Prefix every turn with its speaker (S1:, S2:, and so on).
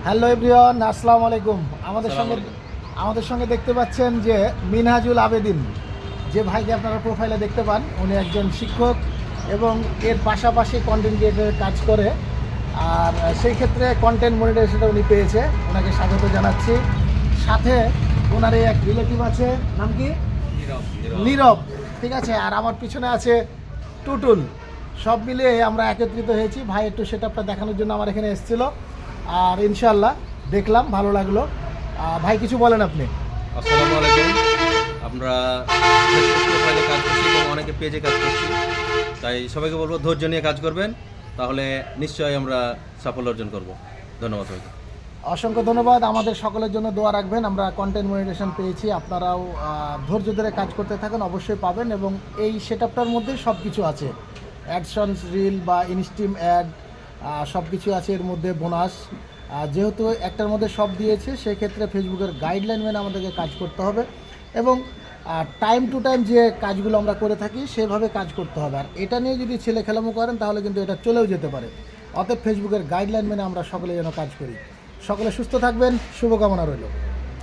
S1: Hello everyone, আসসালামু আলাইকুম। আমাদের
S2: আসসালামু
S1: সঙ্গে
S2: আলাইকুম।
S1: আমাদের সঙ্গে দেখতে পাচ্ছেন যে মিনহাজুল আবেদিন, যে ভাইকে আপনারা প্রোফাইলে দেখতে পান, উনি একজন শিক্ষক এবং এর পাশাপাশি কন্টেন্ট ক্রিয়েটরের কাজ করে। আর সেই ক্ষেত্রে কন্টেন্ট মনিটাইজেশনটা উনি পেয়েছে, ওনাকে স্বাগত জানাচ্ছি। সাথে ওনার এই এক রিলেটিভ আছে, নাম কি? নীরব। ঠিক আছে, আর আমার পিছনে আছে টুটুল। সব মিলিয়ে আমরা একত্রিত হয়েছি। ভাই একটু সেটআপটা দেখানোর জন্য আমার এখানে এসেছিল, আর ইনশাল্লাহ দেখলাম, ভালো লাগলো। ভাই কিছু বলেন আপনি।
S2: আসসালামু আলাইকুম। আমরা ফেসবুক প্রোফাইলে কাজ করছি এবং অনেকে পেজে কাজ করছি, তাই সবাইকে বলবো ধৈর্য নিয়ে কাজ করবেন, তাহলে নিশ্চয়ই আমরা সাফল্য অর্জন করব। ধন্যবাদ সবাইকে।
S1: অসংখ্য ধন্যবাদ। আমাদের সকলের জন্য দোয়া রাখবেন। আমরা কন্টেন্ট মনিটাইজেশন পেয়েছি, আপনারাও ধৈর্য ধরে কাজ করতে থাকেন, অবশ্যই পাবেন। এবং এই সেটআপটার মধ্যে সব কিছু আছে, অ্যাডসন্স, রিল বা ইনস্ট্রিম অ্যাড, সব কিছু আছে এর মধ্যে, বোনাস। যেহেতু একটার মধ্যে সব দিয়েছে, সেক্ষেত্রে ফেসবুকের গাইডলাইন মেনে আমাদেরকে কাজ করতে হবে এবং টাইম টু টাইম যে কাজগুলো আমরা করে থাকি সেভাবে কাজ করতে হবে। আর এটা নিয়ে যদি ছেলে খেলামো করেন তাহলে কিন্তু এটা চলেও যেতে পারে। অতএব ফেসবুকের গাইডলাইন মেনে আমরা সকলে যেন কাজ করি। সকলে সুস্থ থাকবেন, শুভকামনা রইল।